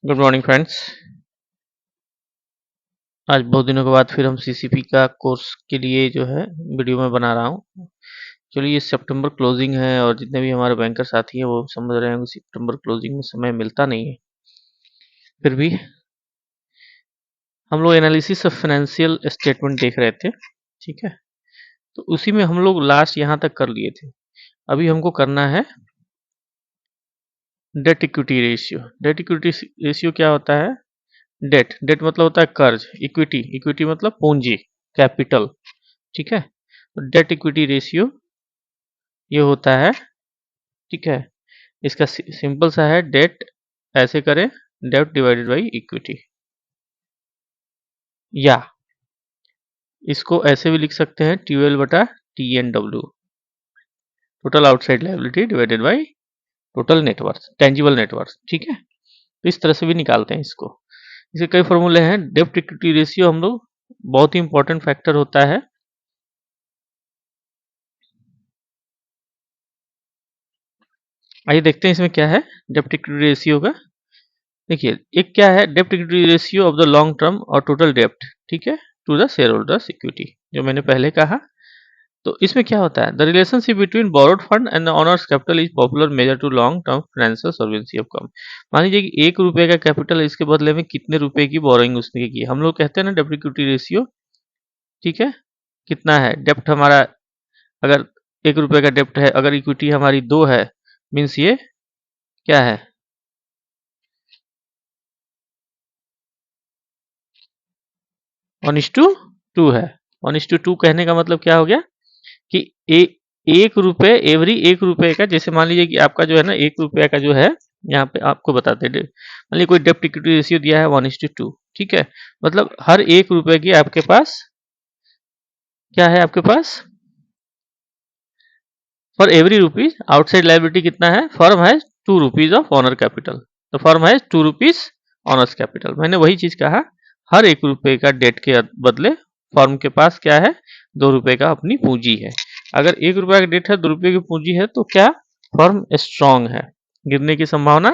Good morning friends. आज बहुत दिनों के बाद फिर हम सीसीपी का कोर्स के लिए जो है वीडियो में बना रहा हूँ। चलिए, ये सितंबर क्लोजिंग है और जितने भी हमारे बैंकर साथी हैं वो समझ रहे हैं कि सितंबर क्लोजिंग में समय मिलता नहीं है। फिर भी हम लोग एनालिसिस ऑफ फाइनेंशियल स्टेटमेंट देख रहे थे, ठीक है। तो उसी में हम लोग लास्ट यहाँ तक कर लिए थे। अभी हमको करना है debt equity ratio. Date equity ratio क्या होता है? डेट डेट मतलब होता है कर्ज, इक्विटी इक्विटी मतलब पूंजी, कैपिटल, ठीक है। तो डेट इक्विटी रेशियो ये होता है, ठीक है। इसका सिंपल सा है, डेट ऐसे करें, डेट डिवाइडेड बाई इक्विटी, या इसको ऐसे भी लिख सकते हैं 12 बटा TNW, total outside liability divided by total net worth, tangible net worth, ठीक है। तो इस तरह से भी निकालते हैं इसको। इसके कई फॉर्मूले हैं। डेट इक्विटी रेशियो हम लोग बहुत ही इंपॉर्टेंट फैक्टर होता है। आइए देखते हैं इसमें क्या है डेट इक्विटी रेशियो का। देखिए, एक क्या है debt equity ratio of the long term और टोटल डेप्ट, ठीक है, to the share holders equity, जो मैंने पहले कहा। तो इसमें क्या होता है, the relationship between borrowed fund and owners capital is popular measure to long term financial solvency of come. मान लीजिए कि 1 रुपए का कैपिटल है, इसके बदले में कितने रुपए की बोरोइंग उसने की। हम लोग कहते हैं ना डेब्ट इक्विटी रेशियो, ठीक है। कितना है डेप्ट हमारा, अगर 1 रुपए का डेप्ट है, अगर इक्विटी हमारी 2 है, मीन्स ये क्या है, 1:2 है। 1:2 कहने का मतलब क्या हो गया कि 1 रुपए, एवरी 1 रुपए का, जैसे मान लीजिए कि आपका जो है ना 1 रुपया का जो है, यहाँ पे आपको बताते हैं, मान लीजिए कोई डेप्ट इक्विटी रेशियो दिया है 1:2, ठीक है। मतलब हर 1 रुपए की आपके पास क्या है, आपके पास for every rupees outside liability कितना है, firm has 2 rupees of owner capital. तो firm has 2 rupees owners capital. मैंने वही चीज कहा, हर 1 रुपए का डेट के बदले फर्म के पास क्या है, 2 रुपए का अपनी पूंजी है। अगर 1 रुपया का डेट है, 2 रुपए की पूंजी है, तो क्या फर्म स्ट्रांग है, गिरने की संभावना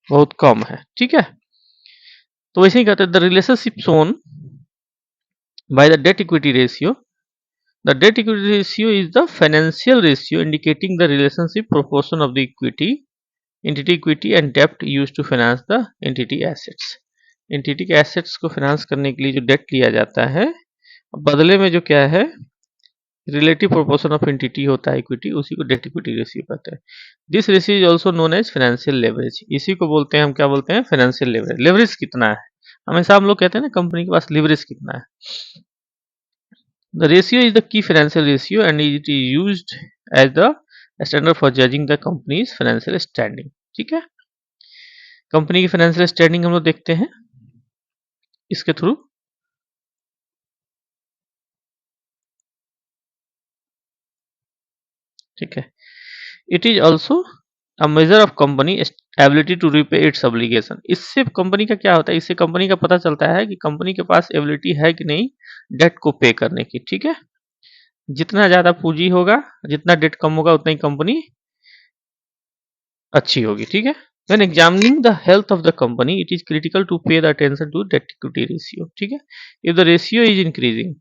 बहुत कम है, ठीक है। तो वैसे ही कहते हैं the relationship shown by the debt equity ratio. The debt equity ratio is the financial ratio indicating the relationship proportion of the entity equity and debt used to finance the entity assets. Entity के assets को finance करने के लिए जो debt लिया जाता है, बदले में जो क्या है, relative proportion of entity होता है equity, उसी को debt equity ratio कहते हैं। This ratio is also known as financial leverage. इसी को बोलते हैं, हम क्या बोलते हैं, financial leverage. Leverage कितना है, हमेशा हम लोग कहते हैं ना कंपनी के पास leverage कितना है। The ratio is the key financial ratio and it is used as the standard for judging the company's financial standing, ठीक है। कंपनी की फाइनेंशियल स्टैंडिंग हम लोग देखते हैं इसके थ्रू। ठीक है, it is also a measure of company ability to repay its obligation. इससे कंपनी का क्या होता है, इससे कंपनी का पता चलता है कि कंपनी के पास एबिलिटी है कि नहीं डेट को पे करने की, ठीक है। जितना ज्यादा पूंजी होगा, जितना डेट कम होगा, उतना ही कंपनी अच्छी होगी, ठीक है। When examining the health of the company, it is critical to pay the attention to debt equity ratio, ठीक है। If the ratio is increasing,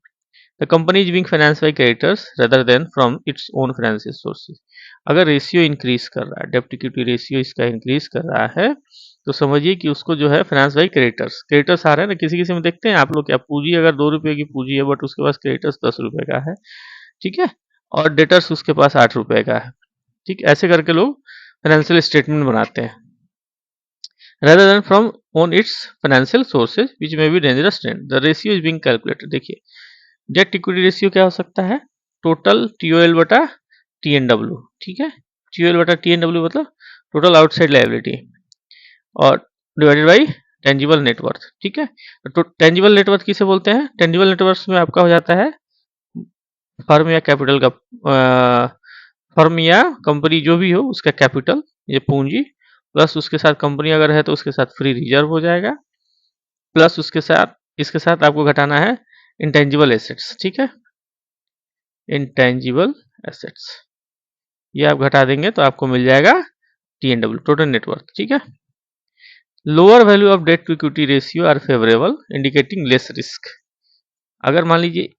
the company is being financed by creditors rather than from its own financial sources. अगर ratio increase कर रहा है, डेप्ट equity ratio इसका increase कर रहा है, तो समझिए कि उसको जो है फाइनेंस बाई क्रेडिटर्स, क्रेडिटर्स आ रहे हैं ना, किसी किसी में देखते हैं आप लोग, क्या पूंजी अगर 2 रुपए की पूंजी है बट उसके पास क्रेडिटर्स 10 रुपए का है, ठीक है, और डेटर्स उसके पास 8 रुपए का है, ठीक। ऐसे करके लोग फाइनेंशियल स्टेटमेंट बनाते हैं rather than from on its financial sources which may be dangerous trend. The ratio is being calculated. देखिए, डेट इक्विटी रेशियो क्या हो सकता है, टोटल TOL बटा TNW, ठीक है। TOL बटा TNW मतलब टोटल आउटसाइड लायबिलिटी, और डिवाइडेड बाई टेंजिबल नेटवर्थ, ठीक है। तो टेंजिबल नेटवर्थ किसे बोलते हैं, टेंजिबल नेटवर्थ में आपका हो जाता है फर्म या कैपिटल का, फर्म या कंपनी जो भी हो उसका कैपिटल, ये पूंजी, प्लस उसके साथ कंपनी अगर है तो उसके साथ फ्री रिजर्व हो जाएगा, प्लस उसके साथ इसके साथ आपको घटाना है इंटेंजिबल एसेट्स, ठीक है। इंटेंजिबल एसेट्स ये आप घटा देंगे तो आपको मिल जाएगा TNW, टोटल नेटवर्थ, ठीक है। Lower value of debt to equity ratio are favourable indicating less risk. अगर मान लीजिए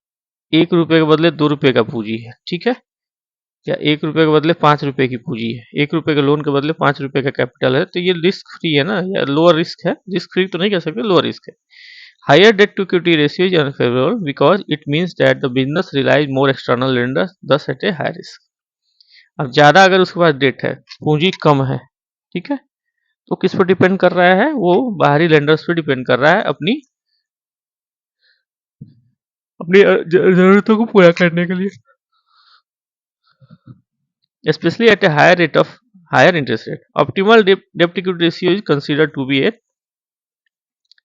1 रुपए के बदले 2 रुपए का पूंजी है, ठीक है, या 1 रुपए के बदले 5 रुपए की पूंजी है, 1 रुपए के लोन के बदले 5 रुपए का कैपिटल है, तो ये रिस्क फ्री है ना, या लोअर रिस्क है। रिस्क फ्री तो नहीं कह सकते, लोअर रिस्क है। Higher debt to equity ratio is unfavourable because it means that the business relies more external lenders thus at a high risk. अब ज्यादा अगर उसके पास डेट है, पूंजी कम है, ठीक है, तो किस पर डिपेंड कर रहा है, वो बाहरी लेंडर्स पे डिपेंड कर रहा है अपनी अपनी जरूरतों को पूरा करने के लिए, especially at a higher interest rate. Optimal debt equity ratio is considered to be at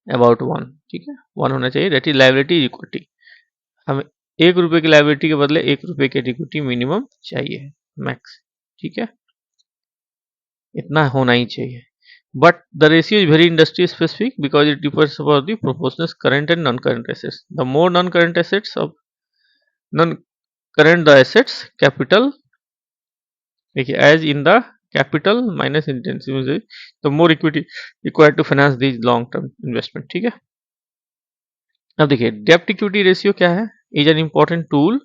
about 1, ठीक है, 1 होना चाहिए, that is liability is equity। हमें 1 रुपए की लाइबिलिटी के बदले 1 रुपए की इक्विटी मिनिमम चाहिए, मैक्स, ठीक है, इतना होना ही चाहिए। But the ratio is very industry specific because it differs about the proportions current and non-current assets. The more non-current assets of non-current the assets capital, देखिए as in the capital minus intensive, the more equity required to finance these long term investment, ठीक है। अब देखिए डेप्ट equity ratio क्या है, is an important tool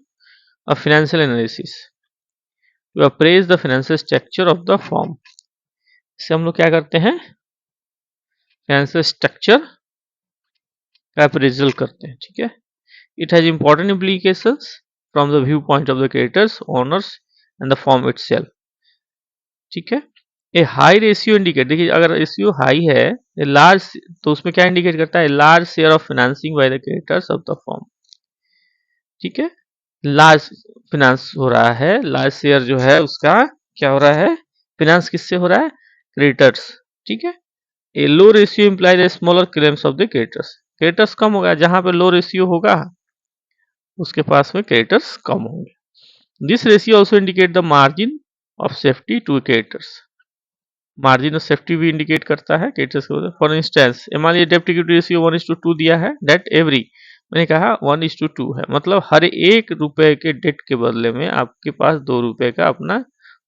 of financial analysis to appraise the financial structure of the firm. इससे हम लोग क्या करते हैं, फाइनेंशियल स्ट्रक्चर का अप्रेजल करते हैं, ठीक है। It has important implications from the view point of the creators, owners and the form itself, ठीक है। ए हाई रेशियो इंडिकेट, देखिए अगर रेशियो हाई है लार्ज, तो उसमें क्या इंडिकेट करता है, large share of financing by the creators of the form, ठीक है। लार्ज फाइनेंस हो रहा है, लार्ज शेयर जो है उसका क्या हो रहा है, फाइनेंस किससे हो रहा है, क्रिएटर्स, ठीक है। A low ratio implies a smaller claims of the creditors, creditors कम होगा, जहां पे लो रेशियो होगा उसके पास में क्रिएटर्स कम होंगे। This ratio also indicate the margin of safety to creditors, margin of safety भी इंडिकेट करता है क्रिएटर्स को। फॉर इंस्टेंस मान लीजिए डेप्ट इक्विटी रेशियो 1:2 दिया है, डेट एवरी, मैंने कहा 1:2 है, मतलब हर 1 रुपए के डेट के बदले में आपके पास 2 रुपए का अपना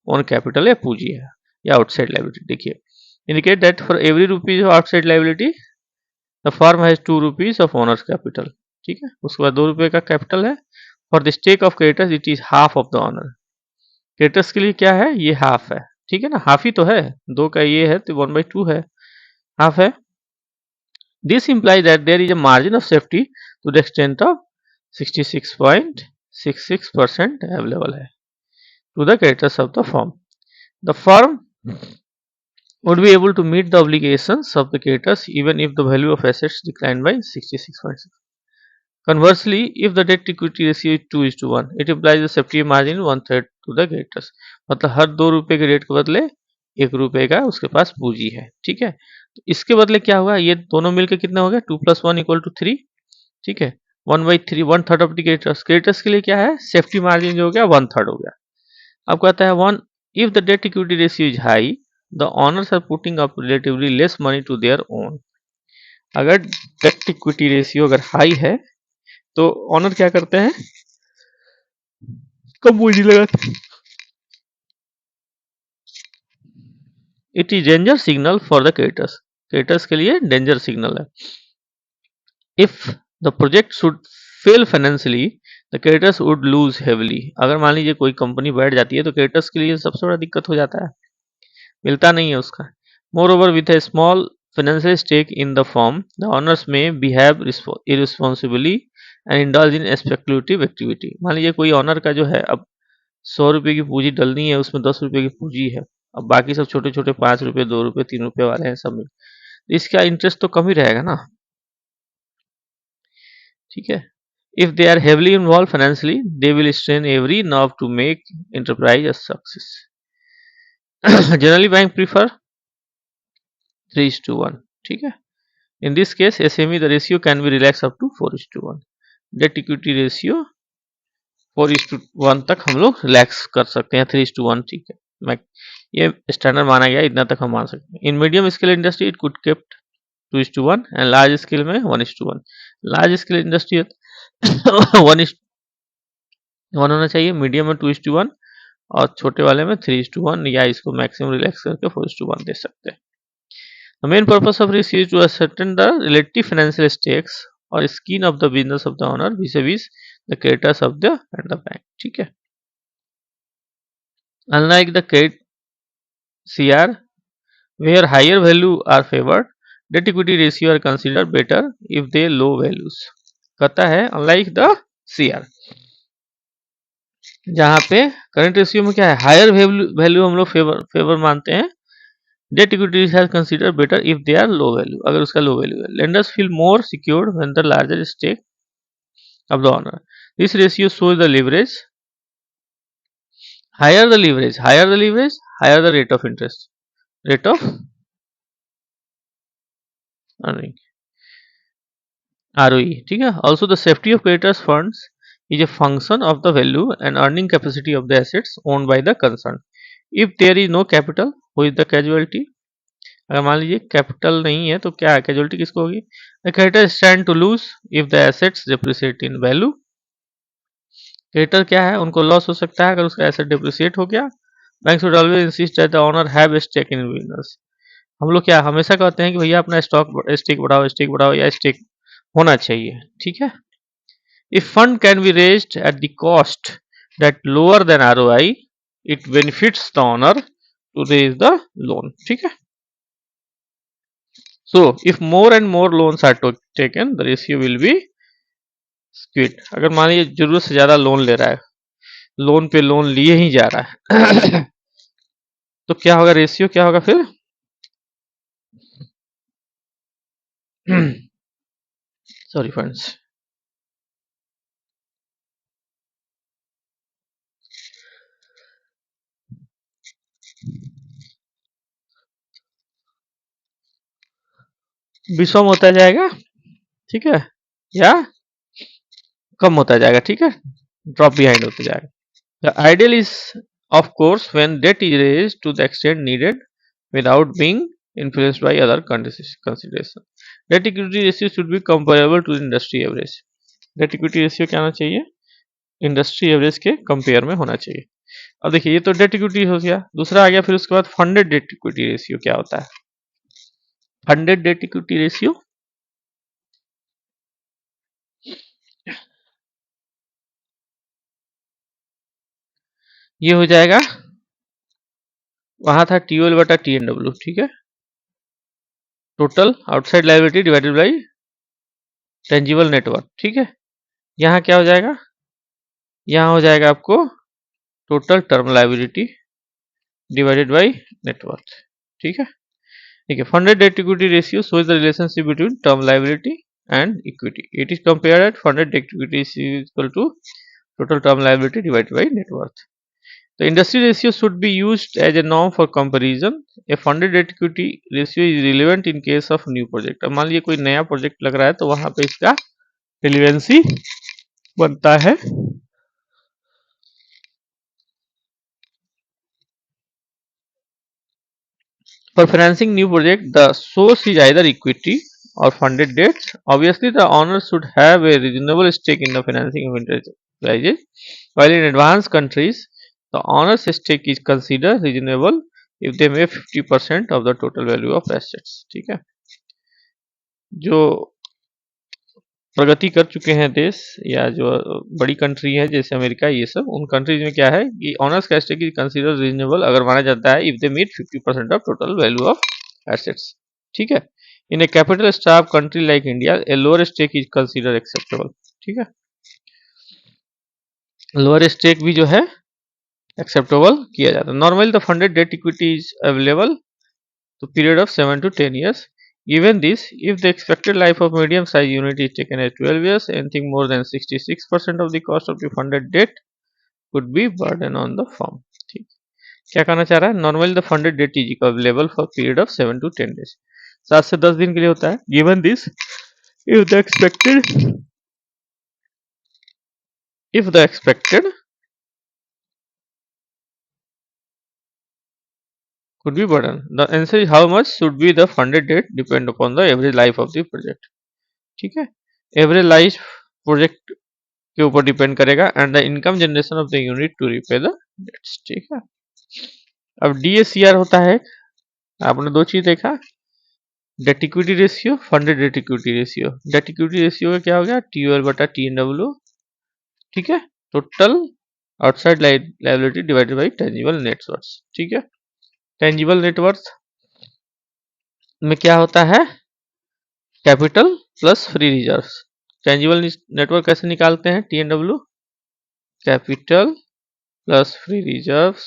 ओन कैपिटल या पूंजी है या आउटसाइड लाइबिलिटी। देखिए indicate that for every rupees of outside liability the firm has 2 rupees of owners capital, ठीक है, उसके बाद 2 रुपए का कैपिटल है। For the stake of creditors it is half of the owner, creditors के लिए क्या है, ये हाफ है, ठीक है ना, हाफ ही तो है, 2 का ये है तो 1/2 है, हाफ है। This implies that there is a margin of safety to the extent of 66.66% available है to the creditors of the firm. The firm would be able to meet the obligations of the creditors even if the value of assets declined by 66.6. Conversely, if the debt equity ratio is 2:1, it implies a safety margin 1/3 to the creditors. मतलब हर 2 रुपए के rate के बदले 1 रुपए का उसके पास पूंजी है, ठीक है। तो इसके बदले क्या हुआ, ये दोनों मिलकर कितना हो गया, 2+1=3, ठीक है। 1/3, 1/3 ऑफ द क्रेडिटर्स, क्रेडिटर्स के लिए क्या है, सेफ्टी मार्जिन जो हो गया 1/3 हो गया। अब कहता है one, if the debt equity ratio is high the owners are putting up relatively less money to their own. अगर डेट इक्विटी रेशियो अगर हाई है तो ऑनर क्या करते हैं, कम पूंजी लगाते हैं। It is danger signal for the creditors, creditors के लिए डेंजर सिग्नल है। If the project should fail financially the creditors would lose heavily. अगर मान लीजिए कोई कंपनी बैठ जाती है तो क्रेडिटर्स के लिए सबसे बड़ा दिक्कत हो जाता है, मिलता नहीं है उसका। Moreover with a small financial stake in the form the owners may behave irresponsibly and indulge in speculative activity. मान लीजिए कोई ऑनर का जो है अब 100 रुपए की पूंजी डलनी है, उसमें 10 रुपए की पूंजी है, अब बाकी सब छोटे छोटे 5 रुपए 2 रुपए 3 रुपए वाले हैं सब में, इसका इंटरेस्ट तो कम ही रहेगा ना, ठीक है। If they are heavily involve financially they will strain every nerve to make enterprise a success. Generally bank prefer 3:1, ठीक है। In this case SME the ratio can be relax up to 4:1। Debt equity ratio 4:1 तक हम लोग relax कर सकते हैं, 3:1, ठीक है। मैं ये स्टैंडर्ड माना गया, इतना तक हम मान सकते हैं। In medium scale industry it could kept 2:1 and large scale में 1:1। लार्ज स्केल इंडस्ट्री 1:1 होना चाहिए, मीडियम में 2:1 और छोटे वाले में 3:1, या इसको मैक्सिमम रिलैक्स करके 4:1 दे सकते हैं। The main purpose of risk is to ascertain the relative financial stakes or skin of the business of the owner vis-a-vis the creditors of the and the bank. ठीक है. Unlike the credit CR, where higher value are favored, debt equity ratio are considered better if they low values. कहता है unlike the CR, जहाँ पे current ratio में क्या है, higher value हम लोग फेवर मानते हैं, debt equity has consider better if they are low value, अगर उसका लो वैल्यू है. Lenders feel more secured when the larger stake of the owner. This ratio shows the leverage. Higher the leverage, higher the rate of interest, rate of earning, ROE. ठीक है. Also the safety of creditors funds is a function of the value and earning capacity of the assets owned by the concern. If there is no capital, who is the casualty? अगर मान लीजिए capital नहीं है तो क्या है, casualty किसको होगी? The creditor stand to lose if the assets depreciate in value. Creditor क्या है, उनको लॉस हो सकता है अगर उसका एसेट डिप्रिसिएट हो गया. Bank should always insist that the owner have a stake in business. हम लोग क्या हमेशा कहते हैं कि भैया अपना स्टेक बढ़ाओ या स्टेक होना चाहिए. ठीक है. If fund can be raised at the cost that lower than ROI, it benefits the owner to raise the loan. ठीक है. So if more and more loans are taken, the ratio will be skewed. अगर मान लीजिए जरूरत से ज्यादा loan ले रहा है, लोन पे लोन लिए ही जा रहा है तो क्या होगा, रेशियो क्या होगा फिर? सॉरी फ्रेंड्स, विषम होता जाएगा. ठीक है. या कम होता जाएगा. ठीक है. ड्रॉप बिहाइंड होता जाएगा. The ideal is of course when debt is raised to the extent needed without being influenced by other consideration. Debt equity ratio should be comparable to industry average. Debt equity ratio क्या होना चाहिए? Industry average के compare में होना चाहिए. अब देखिए ये तो डेट इक्विटी हो गया. दूसरा आ गया फिर उसके बाद फंडेड डेट इक्विटी रेशियो. क्या होता है फंडेड डेट इक्विटी रेशियो? ये हो जाएगा, वहां था टीओएल बटा टीएनडब्ल्यू. ठीक है. Total outside liability divided by tangible net worth. ठीक है. यहाँ क्या हो जाएगा, यहाँ हो जाएगा आपको total term liability divided by net worth. ठीक है. ठीक है. Funded date equity ratio shows the relationship between term liability and equity. It is compared at funded debt equity is equal to total term liability divided by net worth. The industry ratio should be used as a norm for comparison. A funded debt equity ratio is relevant in case of new project. अब मान लीजिए कोई नया project लग रहा है तो वहां पे इसका रिलेवेंसी बनता है. For financing new project, the source is either equity or funded debt. Obviously, the owner should have a reasonable stake in the financing of enterprises. While in advanced countries, the owner's stake is considered reasonable if they make 50% of the total value of assets. ठीक है. जो प्रगति कर चुके हैं देश या जो बड़ी कंट्री है जैसे अमेरिका, ये सब उन कंट्रीज में क्या है कि ऑनर्स का स्टेक इज कंसीडर रीजनेबल अगर माना जाता है if they meet 50% of total value of assets. ठीक है. In a capital staff country like India a lower stake is consider acceptable. ठीक है. लोअर स्टेक भी जो है एक्सेप्टेबल किया जाता है. Normally the funded debt equity is available तो period of 7 to 10 years. Given this, if the expected life of medium-sized unit is taken as 12 years, anything more than 66% of the cost of the funded debt could be burden on the firm. ठीक. क्या कहना चाह रहा है? Normally the funded debt is available for period of 7 to 10 days. 7 से 10 दिन के लिए होता है. Given this, if the expected could be burden. The answer is how much should be the funded debt depend upon the average life of the project. ठीक है. Average life project के ऊपर डिपेंड करेगा and the income generation of the unit to repay the debts. ठीक है. अब डीएसीआर होता है, आपने दो चीज देखा, date equity ratio, funded date equity ratio. Date equity ratio का क्या हो गया, TOL बटा TNW, ठीक है, total outside liability divided by tangible net worth, ठीक है। टेंजिबल नेटवर्थ में क्या होता है, capital plus free reserves. Tangible network कैसे निकालते हैं, TNW capital plus free reserves,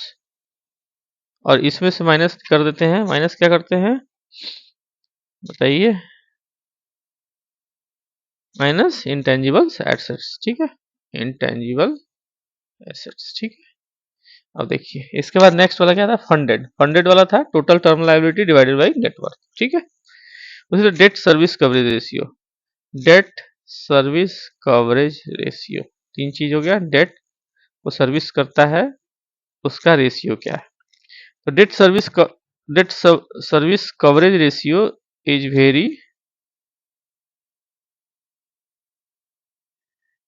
और इसमें से माइनस कर देते हैं, माइनस क्या करते हैं बताइए, माइनस इंटेंजिबल्स एसेट्स, ठीक है, इंटेंजिबल एसेट्स, ठीक है। अब देखिए इसके बाद नेक्स्ट वाला क्या था, फंडेड। फंडेड वाला था total term liability divided by net worth, ठीक है। उसी तरह date service coverage ratio, date service coverage ratio, तीन चीज हो गया, डेट वो सर्विस करता है उसका रेशियो क्या है। तो date service coverage ratio is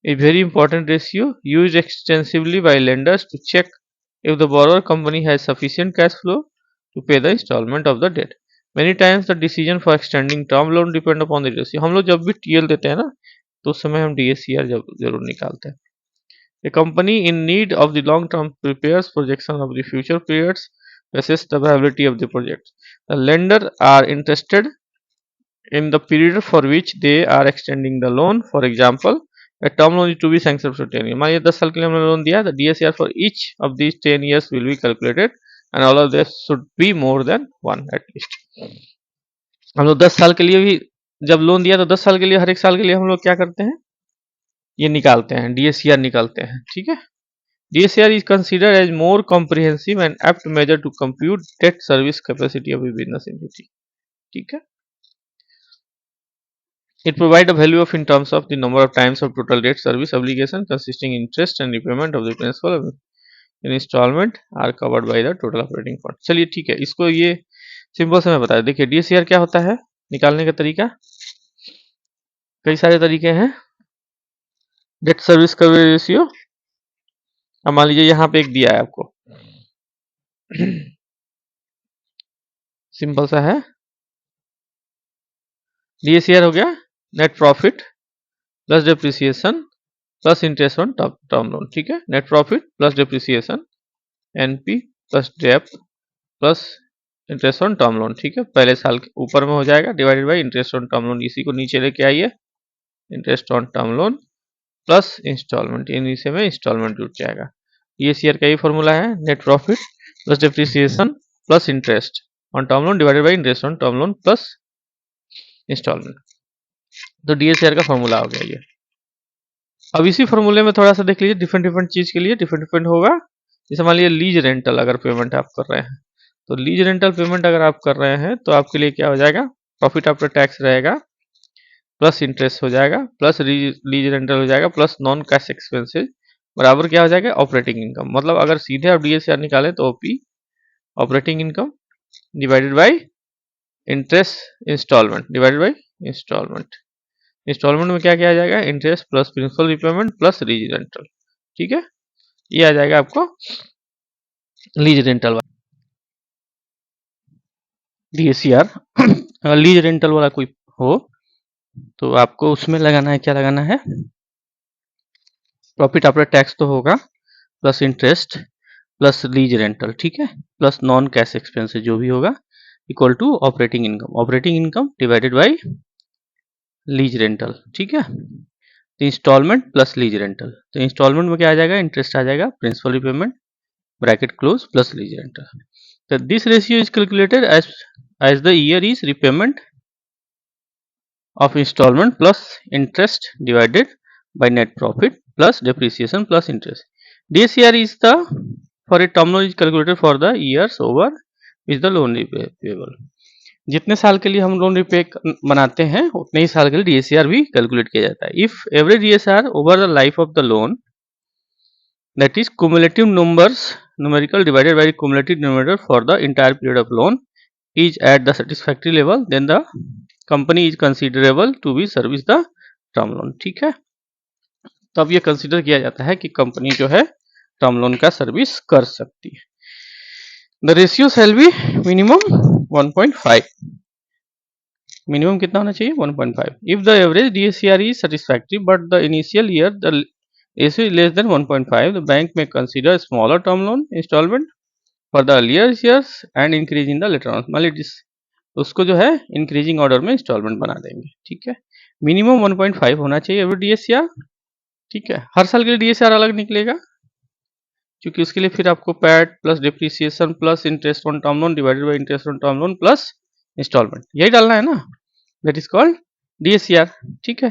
a very important ratio used extensively by lenders to check if the borrower company has sufficient cash flow to pay the installment of the debt. Many times the decision for extending term loan depend upon the ratio. हम लोग जब भी TL देते हैं ना तो उस समय हम DSCR जरूर निकालते हैं। A company in need of the long term prepares projection of the future periods to assess the viability of the project. The lender are interested in the period for which they are extending the loan. For example, a term loan is to be sanctioned for 10 years. मान लीजिए 10 साल के लिए हमने loan दिया, the DSCR for each of these 10 years will be calculated and all of this should be more than 1 at least. हम लोग 10 साल के लिए भी जब लोन दिया तो 10 साल के लिए हर एक साल के लिए हम लोग क्या करते हैं, ये निकालते हैं, DSCR निकालते हैं, ठीक है। DSCR is considered as more comprehensive and apt measure to compute debt service capacity of a business entity, ठीक है। It provides a value of in terms of the number of times of total debt service obligation consisting interest and repayment of the principal in installment are covered by the total operating fund. चलिए ठीक है, इसको ये simple से मैं बता दें। देखिए DSCR क्या होता है, निकालने का तरीका कई सारे तरीके हैं। डेट सर्विस कवरेज रेशियो, अब मान लीजिए यहाँ पे एक दिया है आपको सिंपल सा है, DSCR हो गया net profit plus depreciation plus interest on term loan, ठीक है। Net profit plus depreciation, NP plus dep plus interest on term loan, ठीक है। पहले साल के ऊपर में हो जाएगा divided by interest on term loan, इसी को नीचे लेके आइए, interest on term loan plus instalment, नीचे में इंस्टॉलमेंट जुट जाएगा। DSCR का ये फॉर्मूला है, net profit plus depreciation plus interest on term loan divided by interest on term loan plus instalment. तो DSCR का फॉर्मूला हो गया ये। अब इसी फॉर्मूले में थोड़ा सा देख लीजिए, डिफरेंट चीज के लिए डिफरेंट होगा। जैसे मान लीजिए लीज रेंटल अगर पेमेंट आप कर रहे हैं, तो लीज रेंटल पेमेंट अगर आप कर रहे हैं तो आपके लिए क्या हो जाएगा, प्रॉफिट आफ्टर टैक्स रहेगा प्लस इंटरेस्ट हो जाएगा प्लस लीज रेंटल हो जाएगा प्लस नॉन कैश एक्सपेंसेस बराबर क्या हो जाएगा, ऑपरेटिंग इनकम। मतलब अगर सीधे आप DSCR निकालें तो OP operating income divided by interest instalment divided by instalment. Instalment में क्या किया जाएगा, interest plus principal repayment plus lease rental, ठीक है। ये आ जाएगा आपको लीज रेंटल DSCR। अगर लीज रेंटल वाला कोई हो तो आपको उसमें लगाना है, क्या लगाना है, प्रॉफिट आफ्टर टैक्स तो होगा plus interest plus lease rental, ठीक है, प्लस नॉन कैश एक्सपेंसेस जो भी होगा equal to operating income divided by lease rental, ठीक है। तो इंस्टॉलमेंट प्लस लीज रेंटल, तो इंस्टॉलमेंट में क्या आ जाएगा, इंटरेस्ट आ जाएगा, principal repayment bracket close plus lease rental. तो this ratio is calculated as the year is repayment of installment plus interest divided by net profit plus depreciation plus interest. DSCR is the for a term loan is calculated for the years over which the loan repayable. जितने साल के लिए हम loan repay बनाते हैं उतने ही साल के लिए DSCR भी कैलकुलेट किया जाता है। If average DSCR over the life of the loan that is cumulative numbers numerical divided by cumulative numerator for the entire period of loan is at the satisfactory level, then the company is considerable to be service the term loan, ठीक है। तो अब ये consider किया जाता है कि company जो है टर्म लोन का सर्विस कर सकती है। The ratio shall be minimum 1.5। Minimum कितना होना चाहिए 1.5. If the average DSCR is satisfactory but the initial year the ratio is less than 1.5, the bank may consider smaller term loan installment for the earlier years and increase in the later on. मान लीजिए उसको जो है increasing order में instalment बना देंगे. ठीक है, मिनिमम 1.5 होना चाहिए एवरी DSCR. ठीक है, हर साल के लिए DSCR अलग निकलेगा क्योंकि उसके लिए फिर आपको PAT plus depreciation plus interest on term loan divided by interest on term loan plus instalment, यही डालना है ना, दैट इज कॉल्ड DSCR. ठीक है,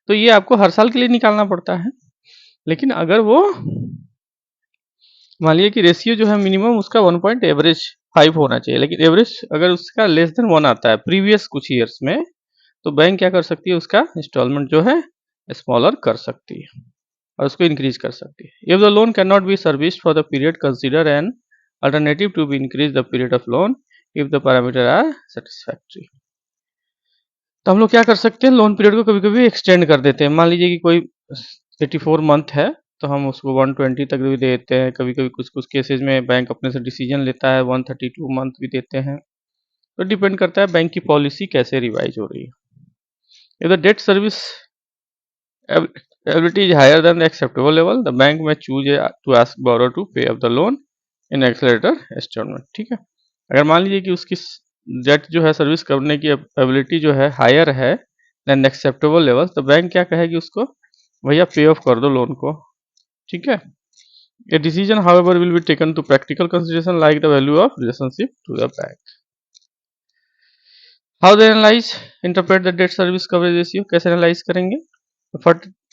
तो ये आपको हर साल के लिए निकालना पड़ता है. लेकिन अगर वो मान लीजिए कि रेशियो जो है मिनिमम उसका 1 एवरेज 5 होना चाहिए, लेकिन एवरेज अगर उसका लेस देन 1 आता है प्रीवियस कुछ ईयर्स में, तो बैंक क्या कर सकती है, उसका इंस्टॉलमेंट जो है स्मॉलर कर सकती है और उसको इंक्रीज कर सकती है. If the loan can not be serviced for the period consider an alternative to be increase the period of loan if the parameter are satisfactory. तो हम लोग क्या कर सकते हैं, लोन पीरियड को कभी कभी एक्सटेंड कर देते हैं. मान लीजिए कि कोई 84 मंथ है तो हम उसको 120 तक भी देते हैं. कभी कभी कुछ कुछ केसेस में बैंक अपने से डिसीजन लेता है 132 मंथ भी देते हैं. तो डिपेंड करता है बैंक की पॉलिसी कैसे रिवाइज हो रही है. If the debt service ability is higher than the acceptable level, the bank may choose to ask borrower to pay off the loan in accelerator installment. ठीक है, अगर मान लीजिए कि उसकी डेट जो है सर्विस करने की एबिलिटी जो है हायर है देन एक्सेप्टेबल लेवल, तो बैंक क्या कहेगी उसको, भैया पे ऑफ कर दो लोन को. ठीक है, a decision however will be taken to practical consideration like the value of relationship to the bank. How they analyse interpret the debt service coverage ratio, कैसे एनालाइज करेंगे.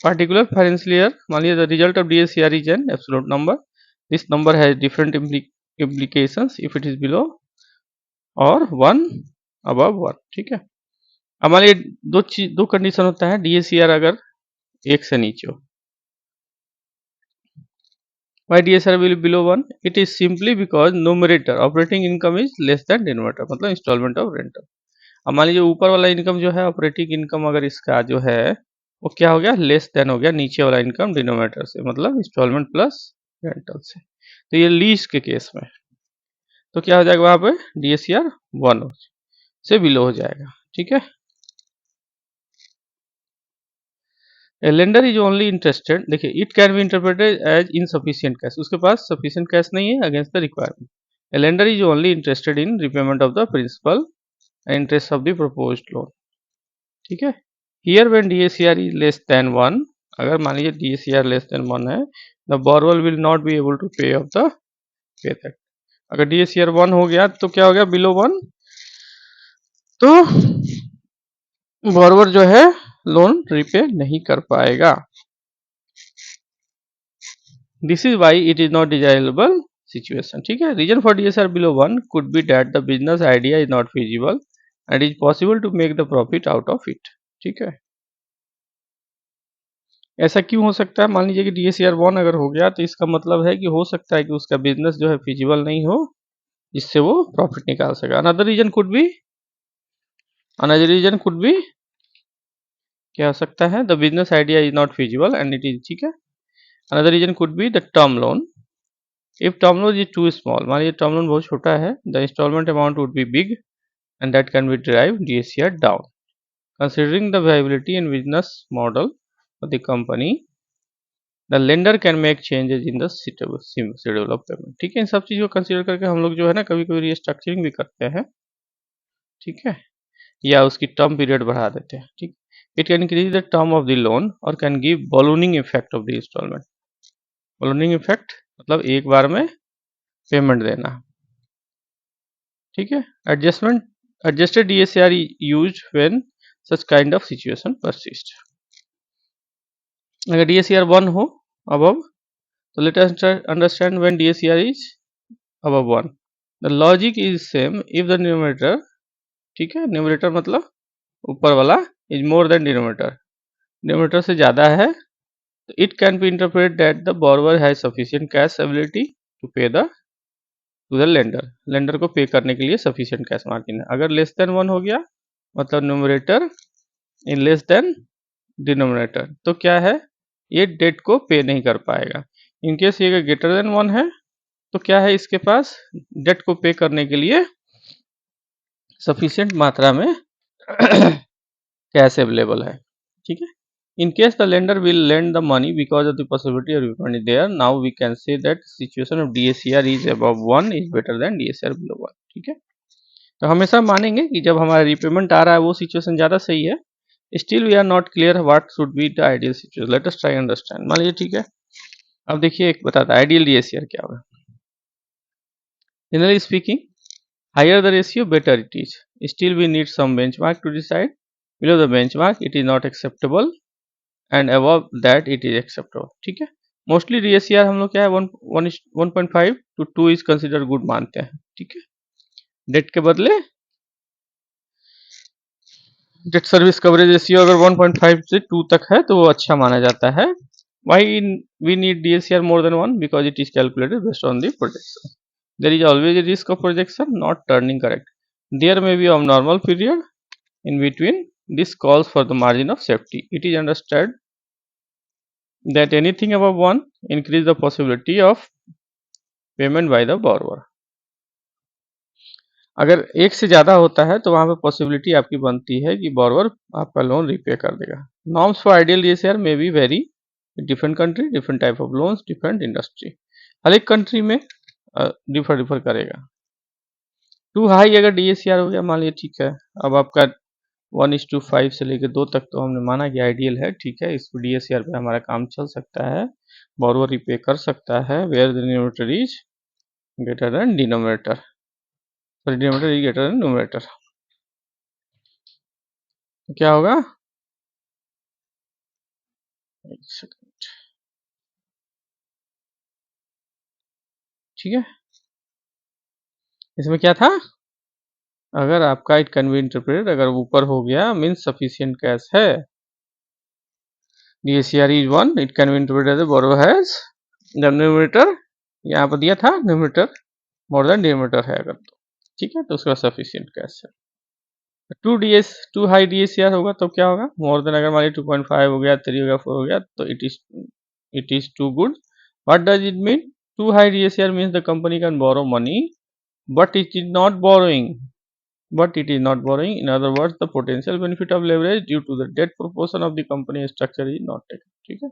Particular financial year, मान लीजिए the result of DSCR is an absolute number. This number has different implications if it is below or 1 above 1. ठीक है, अब मान लीजिए दो कंडीशन होता है DSCR अगर 1 से नीचे हो. Why DSCR will be below 1? It is simply because numerator operating income is less than denominator, मतलब installment of rental. अब मान लीजिए ऊपर वाला इनकम जो है ऑपरेटिंग इनकम अगर इसका जो है वो क्या हो गया, लेस देन हो गया नीचे वाला इनकम डिनोमिनेटर से, मतलब इंस्टॉलमेंट प्लस रेंटल से. तो ये लीज के केस में तो क्या हो जाएगा, वहां पे DSCR 1 से बिलो हो जाएगा. ठीक है, a lender is only interested, देखिए it can be interpreted as insufficient cash, उसके पास सफिशिएंट कैश नहीं है against the requirement. A lender is only interested in repayment of the principal and interest of the proposed loan. ठीक है, here when DSCR is less than 1, अगर मान लीजिए DSCR less than 1 है, the borrower will not be able to pay off the पे that. अगर DSCR 1 हो गया तो क्या हो गया, बिलो 1, तो बोरोवर जो है लोन रिपे नहीं कर पाएगा. This is why it is not desirable situation. ठीक है, reason for DSCR below 1 could be that the business idea is not feasible and is possible to make the profit out of it. ठीक है, ऐसा क्यों हो सकता है, मान लीजिए कि DSCR 1 अगर हो गया तो इसका मतलब है कि हो सकता है कि उसका बिजनेस जो है फिजिबल नहीं हो जिससे वो प्रॉफिट निकाल सके. अनदर रीजन कुड बी क्या हो सकता है, the business idea is not feasible and it is. ठीक है, another reason could be the term loan. If term loan is too small, मान लीजिए टर्म लोन बहुत छोटा है, the instalment amount would be big and that can be drive DSCR down. Considering the viability and business model of the company, the lender can make changes in the schedule of payment. ठीक है, इन सब चीज़ को consider करके हम लोग जो है ना कभी कभी रीस्ट्रक्चरिंग भी करते हैं. ठीक है, या उसकी टर्म पीरियड बढ़ा देते हैं. ठीक, it can increase the term of the loan और can give ballooning effect of the installment. Ballooning effect मतलब एक बार में पेमेंट देना. ठीक है, adjusted DSCR used when such kind of situation persist. अगर DSCR 1 हो above, so let us understand when DSCR is above 1. The logic is same if the numerator, ठीक है, numerator मतलब ऊपर वाला is more than denominator, denominator से ज़्यादा है, तो it can be interpreted that the borrower has sufficient cash ability to pay to the lender को पे करने के लिए sufficient cash margin है. अगर less than 1 हो गया मतलब numerator in less than denominator, तो क्या है, ये डेट को पे नहीं कर पाएगा. इनकेस ये ग्रेटर देन 1 है तो क्या है, इसके पास डेट को पे करने के लिए सफिशिएंट मात्रा में कैश अवेलेबल है, ठीक है। In case the lender will lend the money because of the possibility of refund is there, now we can say that situation of DSCR is above 1 is better than DSCR below 1, ठीक है। तो हमेशा मानेंगे कि जब हमारा repayment आ रहा है वो सिचुएशन ज़्यादा सही है। Still we are not clear what should be the ideal situation, let us try understand. मान लीजिए ठीक है, अब देखिए एक बताता है आइडियल DSCR क्या होगा। Generally speaking, higher the ratio better it is, still we need some benchmark to decide, below the benchmark it is not acceptable and above that it is acceptable, ठीक है। मोस्टली DSCR हम लोग क्या है 1.5 to 2 is consider good मानते हैं, ठीक है। डेट के बदले डेट सर्विस कवरेज रेशियो अगर 1.5 से 2 तक है तो वो अच्छा माना जाता है। Why we need DSCR more than 1 because it is calculated based on the projection. There is always a risk of projection not turning correct, there may be abnormal period in between, this calls for the margin of safety. It is understood that anything above 1 increase the possibility of payment by the borrower. अगर एक से ज़्यादा होता है तो वहाँ पे possibility आपकी बनती है कि borrower आपका लोन रिपे कर देगा। Norms for ideal DSCR may be very different country, different type of loans, different industry, हर एक कंट्री में डिफर करेगा। टू हाई अगर DSCR हो गया मान लीजिए ठीक है, अब आपका 1:5 से लेकर 2 तक तो हमने माना कि आइडियल है, ठीक है। इस DSCR पे हमारा काम चल सकता है, borrower रिपे कर सकता है where the numerator is greater than denominator, sorry denominator is greater than numerator. तो क्या होगा, एक सेकंड, ठीक है। इसमें क्या था, अगर आपका इट कैन बी इंटरप्रेटेड, अगर ऊपर हो गया मीन्स सफिशिएंट कैश है, DSCR is 1, it can be interpreted as borrower has the numerator, यहाँ पर दिया था न्यूमरेटर मोर देन डिनोमिनेटर है अगर तो, ठीक है, तो उसका सफिशिएंट कैश है। 2 हाई DSCR होगा तो क्या होगा, मोर देन अगर मान लीजिए 2.5 हो गया, 3 हो गया, 4 हो गया तो it is too good. What does it mean, too high DSCR means the company can borrow money but it is not borrowing, in other words the potential benefit of leverage due to the debt proportion of the company structure is not taken, ठीक है।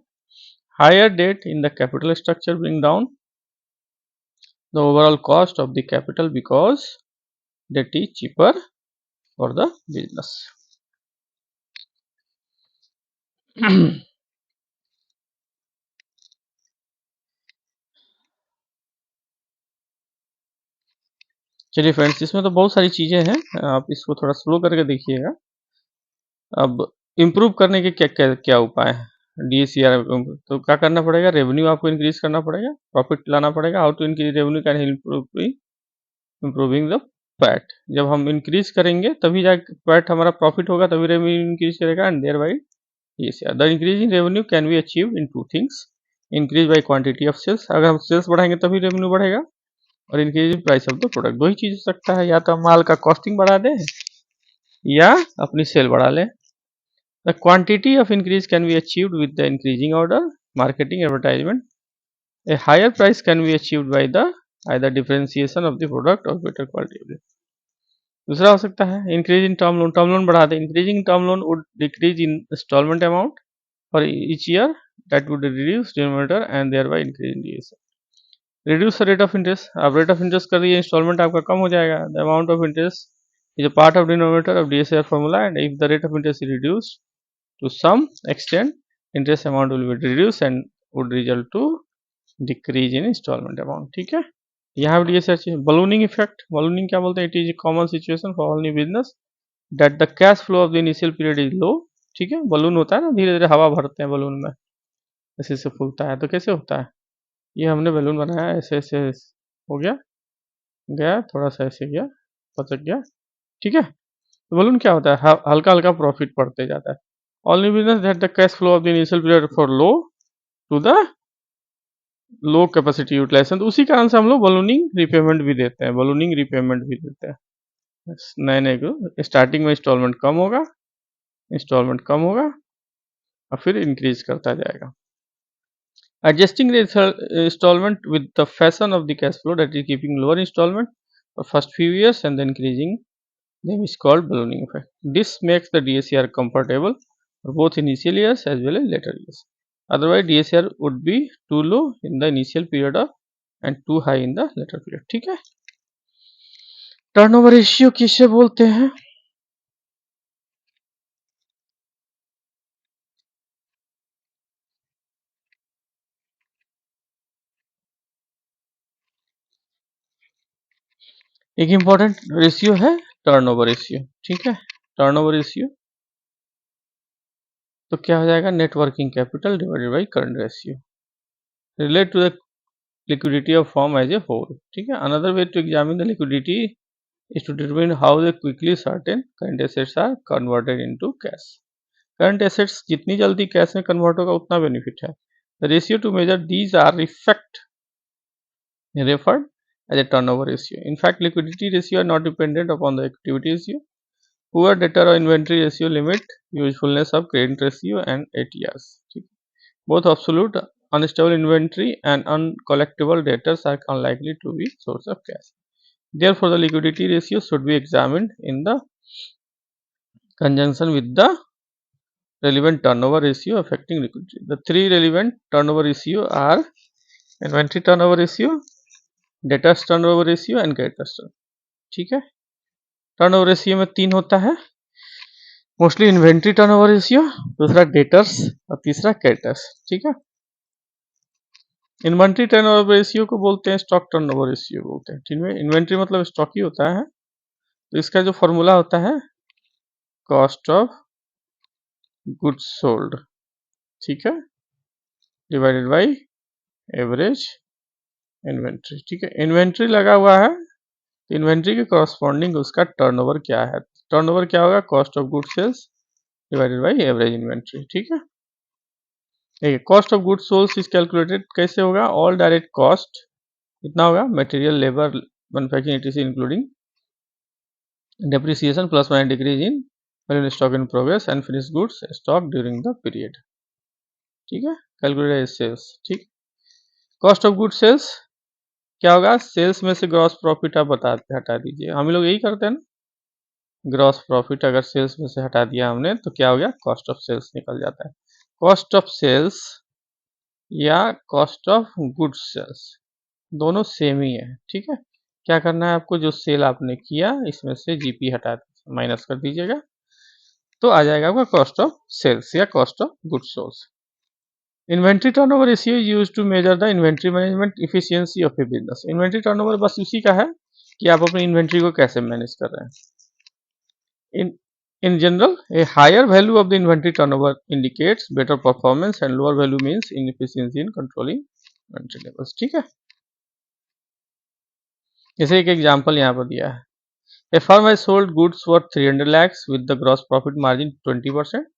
higher debt in the capital structure bring down the overall cost of the capital because debt is cheaper for the business। चलिए friends, इसमें तो बहुत सारी चीजें हैं, आप इसको थोड़ा स्लो करके देखिएगा। अब इम्प्रूव करने के क्या क्या क्या उपाय हैं DSCR, तो क्या करना पड़ेगा, रेवेन्यू आपको इंक्रीज करना पड़ेगा, प्रॉफिट लाना पड़ेगा। How to increase revenue can help improving the PAT, जब हम इंक्रीज करेंगे तभी जाके पैट हमारा प्रॉफिट होगा, तभी रेवेन्यू इंक्रीज करेगा and there by DSCR। The increase in revenue can be achieve in 2 things, increase by quantity of sales, अगर हम सेल्स बढ़ाएंगे तभी रेवेन्यू बढ़ेगा, और increase in price of the product. दो ही चीज हो सकता है, या तो हम माल का कॉस्टिंग बढ़ा दें या अपनी सेल बढ़ा लें। The quantity of increase can be achieved with the increasing order, marketing, advertisement. A higher price can be achieved by the either differentiation of the product or better quality of it. दूसरा हो सकता है increase in term loan बढ़ा दे, increasing term loan would decrease in installment amount for each year, that would reduce denominator and thereby increase in DSCR। Reduce the rate of interest, आप rate of interest कर दिए, installment आपका कम हो जाएगा। The amount of interest is a part of denominator of DSCR formula and if the rate of interest is reduced to some extent, interest amount will be reduced and would result to decrease in installment amount, ठीक है। यहाँ पे DSCR चाहिए। Ballooning effect, ballooning क्या बोलते हैं, it is a common situation for all new business that the cash flow of the initial period is low, ठीक है। बलून होता है ना, धीरे धीरे हवा भरते हैं बलून में, ऐसे से फूलता है, तो कैसे होता है, ये हमने बलून बनाया ऐसे ऐसे हो गया, गया थोड़ा सा ऐसे गया, पचक गया, ठीक है। तो बलून क्या होता है, हल्का हल्का प्रॉफिट बढ़ते जाता है। Only business that the cash flow of the initial period for low to the low capacity utilization, तो उसी कारण से हम लोग बलूनिंग रिपेमेंट भी देते हैं, बलूनिंग रिपेमेंट भी देते हैं। नए नए को स्टार्टिंग में इंस्टॉलमेंट कम होगा और फिर इंक्रीज करता जाएगा। Adjusting the instalment with the fashion of the cash flow, that is keeping lower instalment for first few years and then increasing name is called ballooning effect. This makes the DSCR comfortable for both initial years as well as later years. Otherwise DSCR would be too low in the initial period of and too high in the later period. ठीक है, turnover ratio किसे बोलते हैं? एक important ratio है turnover ratio, ठीक है। Turnover ratio तो क्या हो जाएगा, net working capital divided by current ratio, relate to the liquidity of firm as a whole, ठीक है। Another way to examine the liquidity is to determine how they quickly certain current assets are converted into cash. Current assets जितनी जल्दी cash में convert होगा उतना benefit है। The ratio to measure these are referred as a turnover ratio. In fact, liquidity ratio are not dependent upon the activity ratio. Poor debtor or inventory ratio limit usefulness of credit ratio and ATRs. Both absolute unstable inventory and uncollectible debtors are unlikely to be source of cash. Therefore, the liquidity ratio should be examined in the conjunction with the relevant turnover ratio affecting liquidity. The three relevant turnover ratio are inventory turnover ratio, debtors turnover ratio and creditors turnover. ठीक है, turnover ratio में तीन होता है, mostly inventory turnover ratio, दूसरा debtors और तीसरा creditors, ठीक है। इन्वेंट्री टर्नओवर रेशियो को बोलते हैं स्टॉक टर्नओवर रेशियो बोलते हैं, ठीक है। इन्वेंट्री मतलब स्टॉक ही होता है, तो इसका जो फॉर्मूला होता है कॉस्ट ऑफ गुड्स सोल्ड, ठीक है, डिवाइडेड बाय एवरेज इन्वेंट्री, ठीक है। इन्वेंट्री लगा हुआ है तो इन्वेंट्री के कॉरस्पॉन्डिंग उसका टर्नओवर क्या है, टर्नओवर क्या होगा, cost of goods sales divided by average inventory, ठीक है। देखिए cost of goods sold is calculated कैसे होगा, ऑल डायरेक्ट कॉस्ट कितना होगा, material labour manufacturing etc including depreciation plus minus decrease in value stock in progress and finished goods stock during the period, ठीक है। Calculated sales, ठीक। Cost of good sales क्या होगा, sales में से gross profit आप हटा दीजिए, हम लोग यही करते हैं ना, ग्रॉस प्रॉफिट अगर सेल्स में से हटा दिया हमने तो क्या हो गया, कॉस्ट ऑफ सेल्स निकल जाता है। कॉस्ट ऑफ सेल्स या कॉस्ट ऑफ गुड सेल्स दोनों सेम ही है, ठीक है। क्या करना है आपको, जो सेल आपने किया इसमें से जीपी हटा माइनस कर दीजिएगा तो आ जाएगा आपका कॉस्ट ऑफ सेल्स या cost of goods sold. Inventory turnover ratio is used to measure the inventory management efficiency of a business. Inventory turnover बस उसी का है कि आप अपनी इन्वेंट्री को कैसे मैनेज कर रहे हैं। In general, a higher value of the inventory turnover indicates better performance and lower value means inefficiency in controlling inventory levels, ठीक है। जैसे एक एग्जांपल यहाँ पर दिया है, a firm has sold goods worth 300 lakhs with the gross profit margin 20%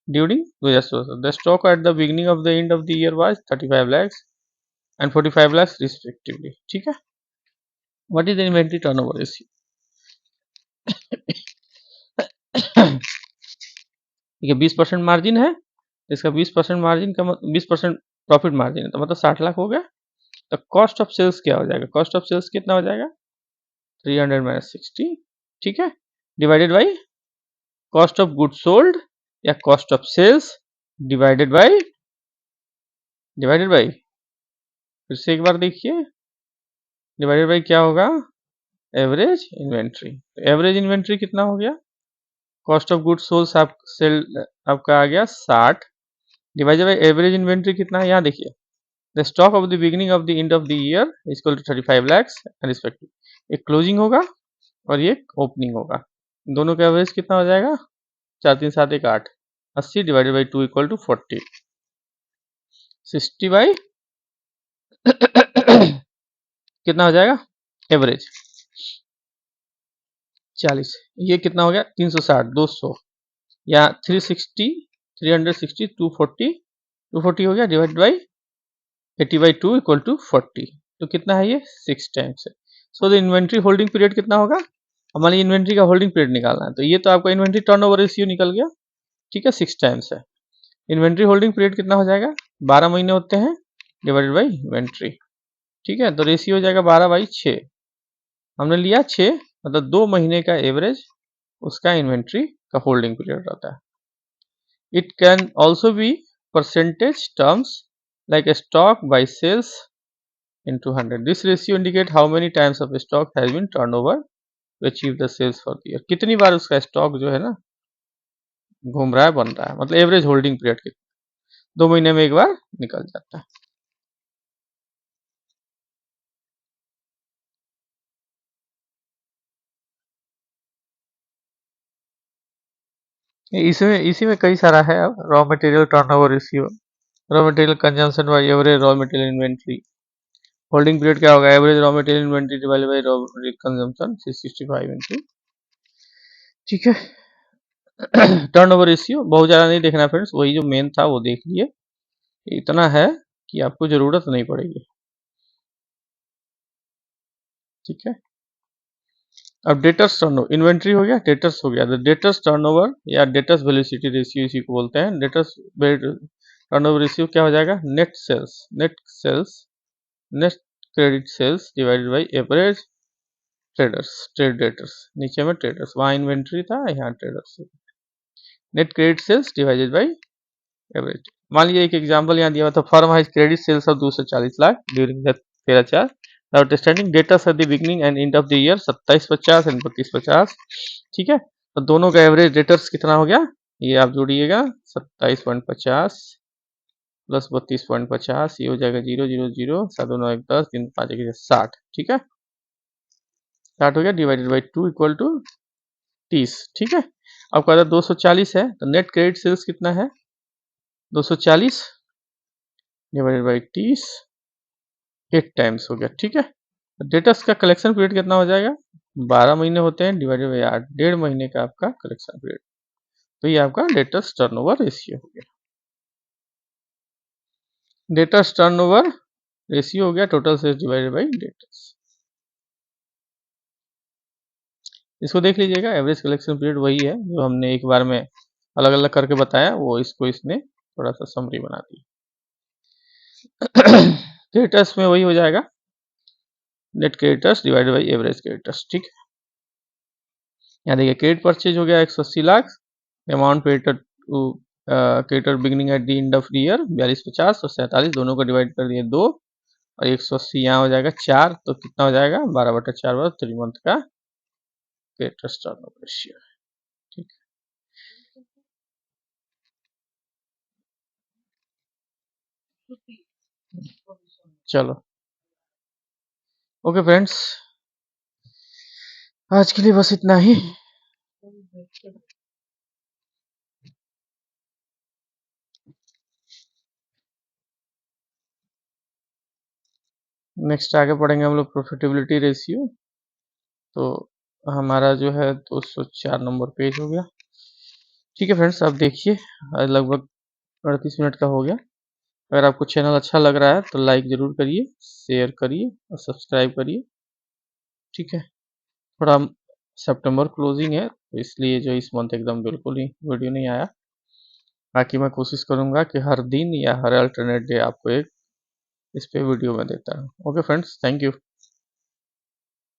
during 2000. The stock at the beginning of the end of the year was 35 lakhs and 45 lakhs respectively, ठीक है। What is the inventory turnover ratio? ठीक है, 20% margin है, इसका 20% margin का 20% profit margin है तो मतलब 60 लाख हो गया। तो कॉस्ट ऑफ सेल्स क्या हो जाएगा, कॉस्ट ऑफ सेल्स कितना हो जाएगा, 300 माइनस 60, ठीक है, divided by cost of good sold या cost of sales divided by फिर से एक बार देखिए, डिवाइडेड बाय क्या होगा, एवरेज इन्वेंट्री। तो एवरेज इन्वेंट्री कितना हो गया, कॉस्ट ऑफ गुड सोल्स आपका आ गया 60 डिवाइडेड बाय एवरेज इन्वेंट्री कितना है, यहाँ देखिए, the stock of the beginning of the end of the year is equal to 35 lakhs respective. एक क्लोजिंग होगा और ये ओपनिंग होगा, दोनों का एवरेज कितना हो जाएगा, 4 3 7 1 8, 80 divided by 2 equal to 40, 60 by कितना हो जाएगा एवरेज 40, ये कितना हो गया 360 200 या 360 360 240 हो गया divide by 80 by 2 equal to 40, तो कितना है ये 6 टाइम्स है। So the inventory holding period कितना होगा, हमारी इन्वेंट्री का होल्डिंग पीरियड निकालना है, तो ये तो आपका इन्वेंट्री टर्नओवर रेशियो निकल गया, ठीक है, 6 टाइम्स है। इन्वेंट्री होल्डिंग पीरियड कितना हो जाएगा, 12 महीने होते हैं डिवाइडेड बाई इन्वेंट्री, ठीक है, तो रेशियो हो जाएगा 12 बाई 6, हमने लिया 6 मतलब 2 महीने का एवरेज उसका इन्वेंट्री का होल्डिंग पीरियड रहता है. It can also be percentage terms like a stock by sales into 100. This ratio indicate how many times of stock has been turned over to achieve the sales for the year. कितनी बार उसका stock जो है ना घूम रहा है, बन रहा है, मतलब एवरेज होल्डिंग पीरियड कितना, 2 महीने में एक बार निकल जाता है. इसमें इसी में कई सारा है. अब raw material turnover ratio, raw material consumption by average raw material inventory, holding period क्या होगा, average raw material inventory divided by raw material consumption 665 into. ठीक है. टर्नओवर रेशियो बहुत ज़्यादा नहीं देखना फ्रेंड्स, वही जो मेन था वो देख लिए, इतना है कि आपको ज़रूरत नहीं पड़ेगी. ठीक है. अब डेटर्स टर्नओवर, इन्वेंट्री हो गया, डेटर्स हो गया. डेटर्स टर्नओवर या डेटर्स वेलोसिटी रेशियो इसी को बोलते हैं. डेटर्स टर्नओवर रेशियो क्या हो जाएगा, net sales, net credit sales divided by average traders, trade debtors. नीचे में ट्रेडर्स, वहाँ इन्वेंट्री था, यहाँ traders. Net credit sales divided by average. मान लीजिए एक एग्जांपल यहाँ दिया हुआ था, firm has credit sales of 240 lakh during the 13/4. Outstanding debtors at the beginning and and of the year 2750 and 3250. ठीक है. तो दोनों का एवरेज डेटर्स कितना हो गया, ये आप जोड़िएगा, 27.50 प्लस 32.50, ये हो जाएगा 000, 7 9 1 10, 3 5 1 60. ठीक है. 60 हो गया, डिवाइडेड बाई 2 इक्वल टू 30. ठीक है. अब कहता है 240 है, तो नेट क्रेडिट सेल्स कितना है, 240 डिवाइडेड बाई 30, 8 टाइम्स हो गया. ठीक है. डेटर्स का कलेक्शन पीरियड कितना हो जाएगा, 12 महीने होते हैं, डिवाइडेड बाई 8, 1.5 महीने का आपका कलेक्शन पीरियड. तो ये आपका डेटर्स टर्नओवर रेशियो हो गया. डेटर्स टर्नओवर रेशियो हो गया total sales divided by debtors. इसको देख लीजिएगा, एवरेज कलेक्शन पीरियड वही है जो हमने एक बार में अलग अलग करके बताया, वो इसको इसने थोड़ा सा समरी बना दी. क्रेडिटर्स में वही हो जाएगा, net creditors divided by average creditors. ठीक है. यहाँ देखिए, क्रेडिट परचेज हो गया 180 lakh, amount creditor to creditor beginning at the end of the year 4250 और 47, दोनों को डिवाइड कर दिए 2 और 180 यहाँ हो जाएगा 4, तो कितना हो जाएगा 12/4 बार 3 मंथ का क्रेडिटर्स टर्नओवर रेशियो. ठीक है. चलो, ओके फ्रेंड्स, आज के लिए बस इतना ही. नेक्स्ट आगे पढ़ेंगे हम लोग प्रॉफिटेबिलिटी रेशियो. तो हमारा जो है 204 नंबर पेज हो गया. ठीक है फ्रेंड्स, आप देखिए, आज लगभग 38 मिनट का हो गया. अगर आपको चैनल अच्छा लग रहा है तो लाइक ज़रूर करिए, शेयर करिए और सब्सक्राइब करिए. ठीक है. थोड़ा सितंबर क्लोजिंग है, तो इसलिए जो इस मंथ एकदम बिल्कुल ही वीडियो नहीं आया. बाकी मैं कोशिश करूँगा कि हर दिन या हर अल्टरनेट डे आपको एक इस पे वीडियो में देता हूँ. Okay friends, thank you.